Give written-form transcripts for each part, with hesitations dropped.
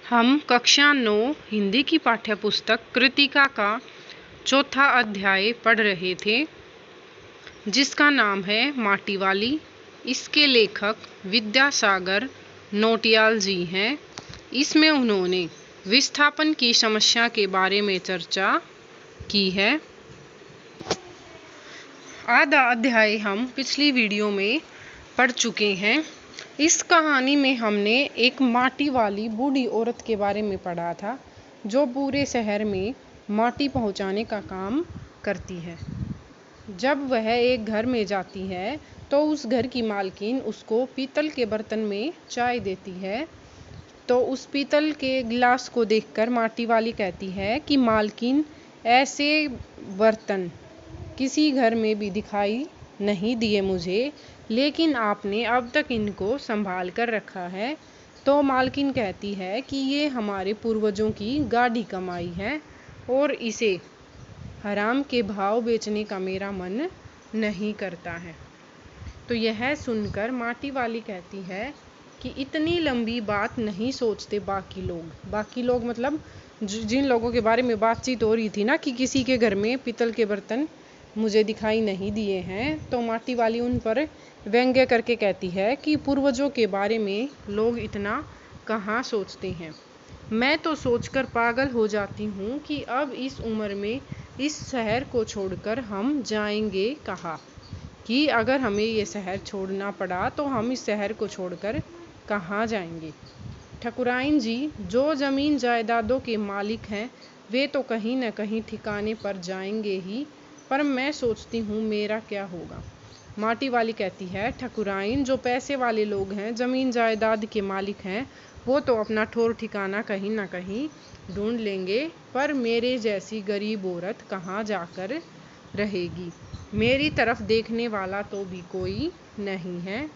हम कक्षा 9 हिंदी की पाठ्यपुस्तक कृतिका का चौथा अध्याय पढ़ रहे थे, जिसका नाम है माटी वाली। इसके लेखक विद्यासागर नौटियाल जी हैं। इसमें उन्होंने विस्थापन की समस्या के बारे में चर्चा की है। आधा अध्याय हम पिछली वीडियो में पढ़ चुके हैं। इस कहानी में हमने एक माटी वाली बूढ़ी औरत के बारे में पढ़ा था, जो पूरे शहर में माटी पहुंचाने का काम करती है। जब वह एक घर में जाती है तो उस घर की मालकिन उसको पीतल के बर्तन में चाय देती है। तो उस पीतल के गिलास को देखकर माटी वाली कहती है कि मालकिन, ऐसे बर्तन किसी घर में भी दिखाई नहीं दिए मुझे, लेकिन आपने अब तक इनको संभाल कर रखा है। तो मालकिन कहती है कि ये हमारे पूर्वजों की गाढ़ी कमाई है और इसे हराम के भाव बेचने का मेरा मन नहीं करता है। तो यह सुनकर माटी वाली कहती है कि इतनी लंबी बात नहीं सोचते बाकी लोग मतलब जिन लोगों के बारे में बातचीत हो रही थी ना, कि किसी के घर में पीतल के बर्तन मुझे दिखाई नहीं दिए हैं। तो माटी वाली उन पर व्यंग्य करके कहती है कि पूर्वजों के बारे में लोग इतना कहाँ सोचते हैं। मैं तो सोचकर पागल हो जाती हूँ कि अब इस उम्र में इस शहर को छोड़कर हम जाएंगे कहाँ, कि अगर हमें ये शहर छोड़ना पड़ा तो हम इस शहर को छोड़कर कहाँ जाएंगे। ठकुराइन जी, जो ज़मीन जायदादों के मालिक हैं, वे तो कहीं न कहीं ठिकाने पर जाएंगे ही, पर मैं सोचती हूँ मेरा क्या होगा। माटी वाली कहती है, ठकुराइन, जो पैसे वाले लोग हैं, ज़मीन जायदाद के मालिक हैं, वो तो अपना ठौर ठिकाना कहीं ना कहीं ढूंढ लेंगे, पर मेरे जैसी गरीब औरत कहाँ जाकर रहेगी। मेरी तरफ देखने वाला तो भी कोई नहीं है।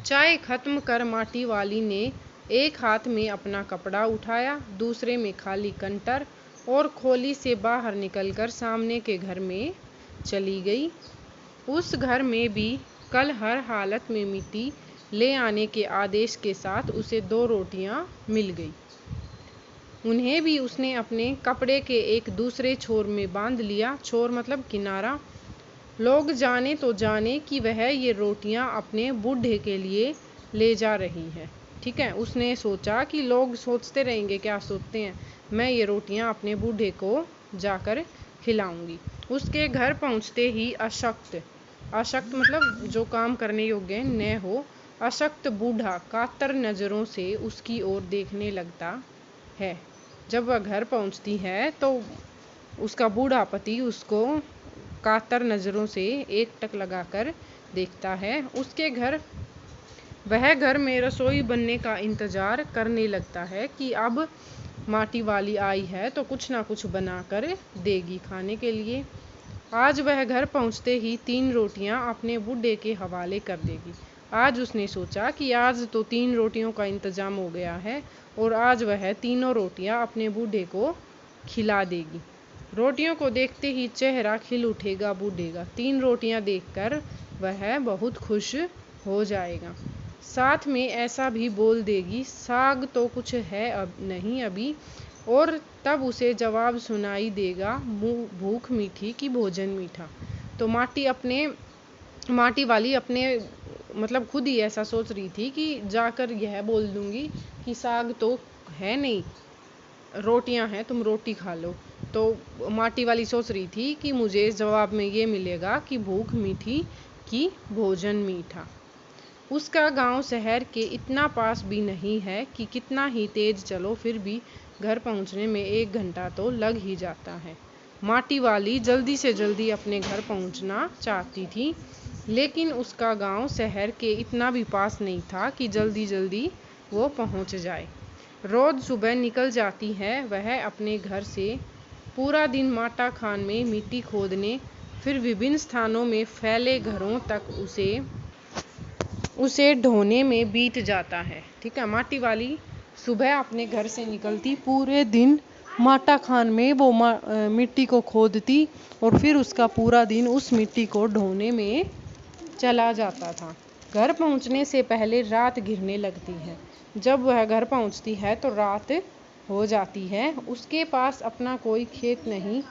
चाय खत्म कर माटी वाली ने एक हाथ में अपना कपड़ा उठाया, दूसरे में खाली कंटर, और खोली से बाहर निकलकर सामने के घर में चली गई। उस घर में भी कल हर हालत में मिट्टी ले आने के आदेश के साथ उसे 2 रोटियां मिल गई। उन्हें भी उसने अपने कपड़े के एक दूसरे छोर में बांध लिया। छोर मतलब किनारा। लोग जाने तो जाने कि वह ये रोटियां अपने बूढ़े के लिए ले जा रही है। ठीक है, उसने सोचा कि लोग सोचते रहेंगे, क्या सोचते हैं, मैं ये रोटियां अपने बूढ़े को जाकर खिलाऊंगी। उसके घर पहुंचते ही अशक्त मतलब जो काम करने योग्य न हो, अशक्त बूढ़ा कातर नज़रों से उसकी ओर देखने लगता है। जब वह घर पहुंचती है तो उसका बूढ़ा पति उसको कातर नज़रों से एकटक लगाकर देखता है। वह घर में रसोई बनने का इंतज़ार करने लगता है कि अब माटी वाली आई है तो कुछ ना कुछ बनाकर देगी खाने के लिए। आज वह घर पहुंचते ही 3 रोटियां अपने बूढ़े के हवाले कर देगी। आज उसने सोचा कि आज तो 3 रोटियों का इंतज़ाम हो गया है और आज वह तीनों रोटियां अपने बूढ़े को खिला देगी। रोटियों को देखते ही चेहरा खिल उठेगा बूढ़े का। 3 रोटियां देखकर वह बहुत खुश हो जाएगा। साथ में ऐसा भी बोल देगी, साग तो कुछ है अब नहीं अभी, और तब उसे जवाब सुनाई देगा, भूख मीठी कि भोजन मीठा। तो माटी वाली अपने मतलब खुद ही ऐसा सोच रही थी कि जाकर यह बोल दूंगी कि साग तो है नहीं, रोटियां हैं, तुम रोटी खा लो। तो माटी वाली सोच रही थी कि मुझे जवाब में ये मिलेगा कि भूख मीठी कि भोजन मीठा। उसका गांव शहर के इतना पास भी नहीं है कि कितना ही तेज चलो फिर भी घर पहुंचने में 1 घंटा तो लग ही जाता है। माटी वाली जल्दी से जल्दी अपने घर पहुंचना चाहती थी, लेकिन उसका गांव शहर के इतना भी पास नहीं था कि जल्दी जल्दी वो पहुंच जाए। रोज सुबह निकल जाती है वह अपने घर से। पूरा दिन माटा खान में मिट्टी खोदने, फिर विभिन्न स्थानों में फैले घरों तक उसे ढोने में बीत जाता है। ठीक है, माटी वाली सुबह अपने घर से निकलती, पूरे दिन माटा खान में वो मिट्टी को खोदती और फिर उसका पूरा दिन उस मिट्टी को ढोने में चला जाता था। घर पहुंचने से पहले रात घिरने लगती है। जब वह घर पहुंचती है तो रात हो जाती है। उसके पास अपना कोई खेत नहीं,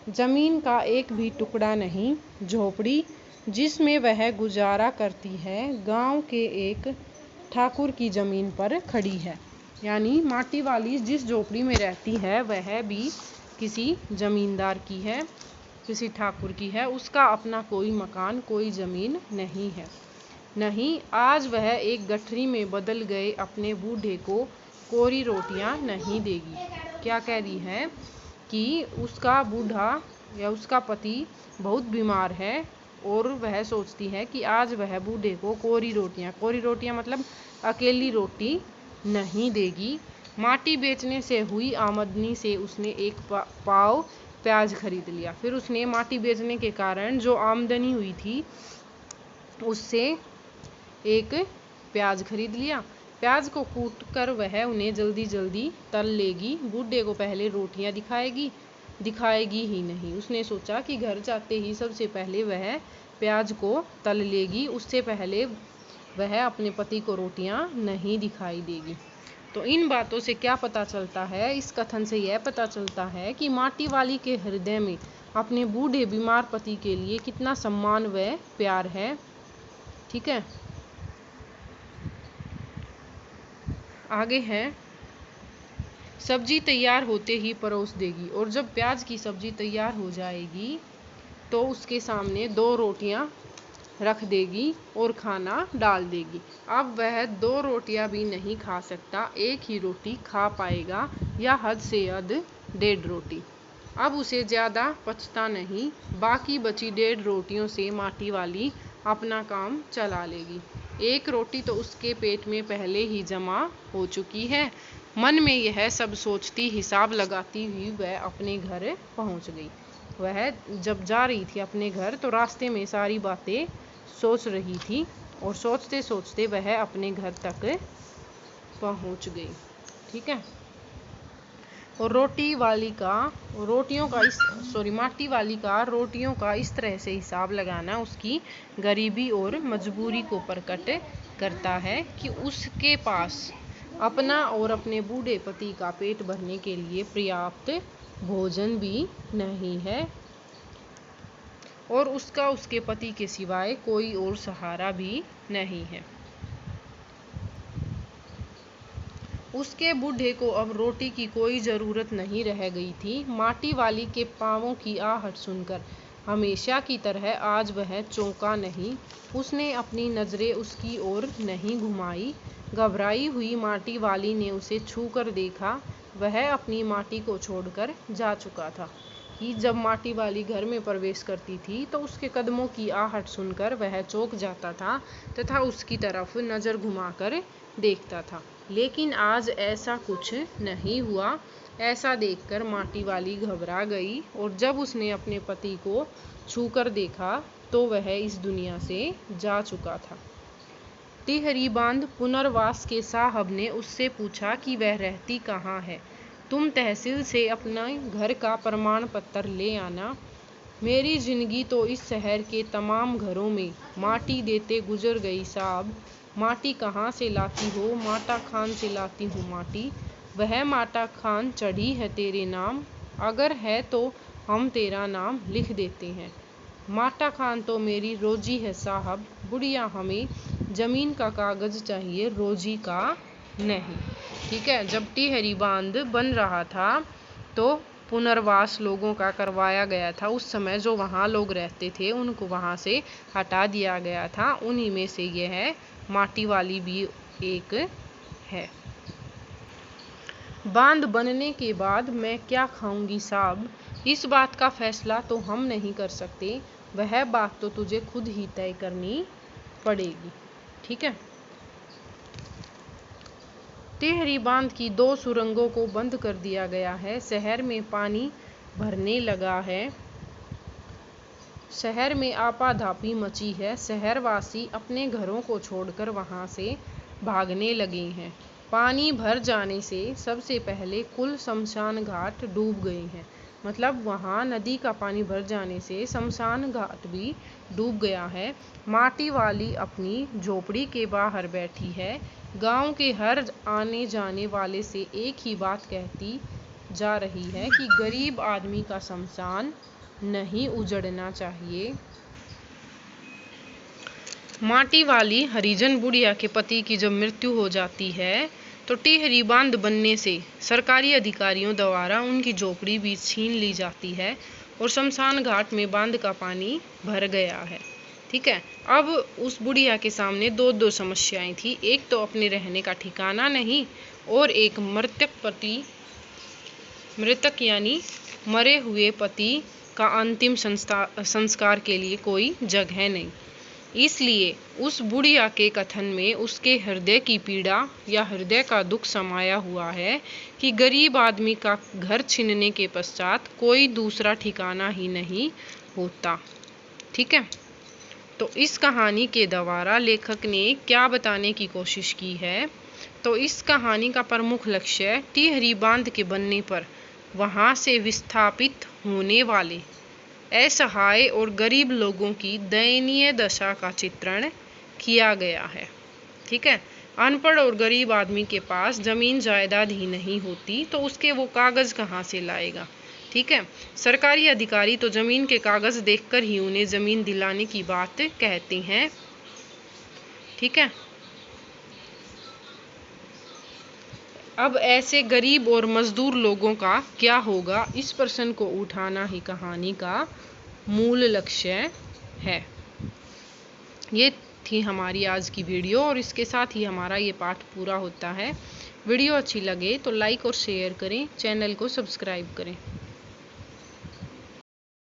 जमीन का एक भी टुकड़ा नहीं। झोपड़ी जिसमें वह गुजारा करती है गांव के एक ठाकुर की जमीन पर खड़ी है। यानी माटी वाली जिस झोपड़ी में रहती है वह भी किसी जमींदार की है, किसी ठाकुर की है। उसका अपना कोई मकान, कोई जमीन नहीं है। नहीं, आज वह एक गठरी में बदल गए अपने बूढ़े को कोरी रोटियां नहीं देगी। क्या कह रही है कि उसका बूढ़ा या उसका पति बहुत बीमार है और वह सोचती है कि आज वह बूढ़े को कोरी रोटियां मतलब अकेली रोटी नहीं देगी। माटी बेचने से हुई आमदनी से उसने एक पाव प्याज खरीद लिया। फिर उसने माटी बेचने के कारण जो आमदनी हुई थी उससे एक प्याज खरीद लिया। प्याज को कूट कर वह उन्हें जल्दी जल्दी तल लेगी। बूढ़े को पहले रोटियां दिखाएगी ही नहीं। उसने सोचा कि घर जाते ही सबसे पहले वह प्याज को तल लेगी, उससे पहले वह अपने पति को रोटियां नहीं दिखाई देगी। तो इन बातों से क्या पता चलता है? इस कथन से यह पता चलता है कि माटी वाली के हृदय में अपने बूढ़े बीमार पति के लिए कितना सम्मान व प्यार है। ठीक है, आगे है, सब्जी तैयार होते ही परोस देगी। और जब प्याज की सब्जी तैयार हो जाएगी तो उसके सामने 2 रोटियां रख देगी और खाना डाल देगी। अब वह 2 रोटियां भी नहीं खा सकता, एक ही रोटी खा पाएगा या हद से हद 1.5 रोटी। अब उसे ज़्यादा पचता नहीं, बाकी बची 1.5 रोटियों से माटी वाली अपना काम चला लेगी। एक रोटी तो उसके पेट में पहले ही जमा हो चुकी है। मन में यह सब सोचती, हिसाब लगाती हुई वह अपने घर पहुंच गई। वह जब जा रही थी अपने घर तो रास्ते में सारी बातें सोच रही थी और सोचते सोचते वह अपने घर तक पहुंच गई। ठीक है, और माटी वाली का रोटियों का इस तरह से हिसाब लगाना उसकी गरीबी और मजबूरी को प्रकट करता है कि उसके पास अपना और अपने बूढ़े पति का पेट भरने के लिए पर्याप्त भोजन भी नहीं है और उसका उसके पति के सिवाय कोई और सहारा भी नहीं है। उसके बूढ़े को अब रोटी की कोई ज़रूरत नहीं रह गई थी। माटी वाली के पाँवों की आहट सुनकर हमेशा की तरह आज वह चौंका नहीं। उसने अपनी नज़रें उसकी ओर नहीं घुमाई। घबराई हुई माटी वाली ने उसे छू कर देखा। वह अपनी माटी को छोड़कर जा चुका था कि जब माटी वाली घर में प्रवेश करती थी तो उसके कदमों की आहट सुनकर वह चौंक जाता था तथा उसकी तरफ नज़र घुमाकर देखता था। लेकिन आज ऐसा कुछ नहीं हुआ। ऐसा देखकर माटी वाली घबरा गई और जब उसने अपने पति को छूकर देखा तो वह इस दुनिया से जा चुका था। टिहरी बांध पुनर्वास के साहब ने उससे पूछा कि वह रहती कहाँ है। तुम तहसील से अपना घर का प्रमाण पत्र ले आना। मेरी जिंदगी तो इस शहर के तमाम घरों में माटी देते गुजर गई साहब। माटी कहाँ से लाती हो? माटा खान से लाती हूँ माटी। वह माटा खान चढ़ी है तेरे नाम, अगर है तो हम तेरा नाम लिख देते हैं। माटा खान तो मेरी रोजी है साहब। बुढ़िया हमें ज़मीन का कागज़ चाहिए, रोजी का नहीं। ठीक है, जब टिहरी बांध बन रहा था तो पुनर्वास लोगों का करवाया गया था। उस समय जो वहाँ लोग रहते थे उनको वहाँ से हटा दिया गया था। उन्हीं में से ये है माटी वाली भी एक है। बांध बनने के बाद मैं क्या खाऊंगी साहब, इस बात का फैसला तो हम नहीं कर सकते। वह बात तो तुझे खुद ही तय करनी पड़ेगी। ठीक है, टिहरी बांध की 2 सुरंगों को बंद कर दिया गया है। शहर में पानी भरने लगा है। शहर में आपाधापी मची है। शहरवासी अपने घरों को छोड़कर वहां से भागने लगे हैं। पानी भर जाने से सबसे पहले कुल शमशान घाट डूब गए हैं। मतलब वहाँ नदी का पानी भर जाने से शमशान घाट भी डूब गया है। माटी वाली अपनी झोपड़ी के बाहर बैठी है। गांव के हर आने जाने वाले से एक ही बात कहती जा रही है कि गरीब आदमी का शमशान नहीं उजड़ना चाहिए। माटी वाली हरिजन बुढ़िया के पति की जब मृत्यु हो जाती है तो टिहरी बांध बनने से सरकारी अधिकारियों द्वारा उनकी झोपड़ी भी छीन ली जाती है और शमशान घाट में बांध का पानी भर गया है। ठीक है, अब उस बुढ़िया के सामने दो समस्याएं थी। एक तो अपने रहने का ठिकाना नहीं और एक मृतक यानी मरे हुए पति का अंतिम संस्कार के लिए कोई जगह नहीं। इसलिए उस बुढ़िया के कथन में उसके हृदय की पीड़ा या हृदय का दुख समाया हुआ है कि गरीब आदमी का घर छीनने के पश्चात कोई दूसरा ठिकाना ही नहीं होता। ठीक है, तो इस कहानी के द्वारा लेखक ने क्या बताने की कोशिश की है, तो इस कहानी का प्रमुख लक्ष्य टिहरी बांध के बनने पर वहां से विस्थापित होने वाले असहाय और गरीब लोगों की दयनीय दशा का चित्रण किया गया है। ठीक है, अनपढ़ और गरीब आदमी के पास जमीन जायदाद ही नहीं होती तो उसके वो कागज कहाँ से लाएगा। ठीक है, सरकारी अधिकारी तो जमीन के कागज देखकर ही उन्हें जमीन दिलाने की बात कहते हैं। ठीक है, अब ऐसे गरीब और मजदूर लोगों का क्या होगा, इस प्रश्न को उठाना ही कहानी का मूल लक्ष्य है। ये थी हमारी आज की वीडियो और इसके साथ ही हमारा ये पाठ पूरा होता है। वीडियो अच्छी लगे तो लाइक और शेयर करें, चैनल को सब्सक्राइब करें।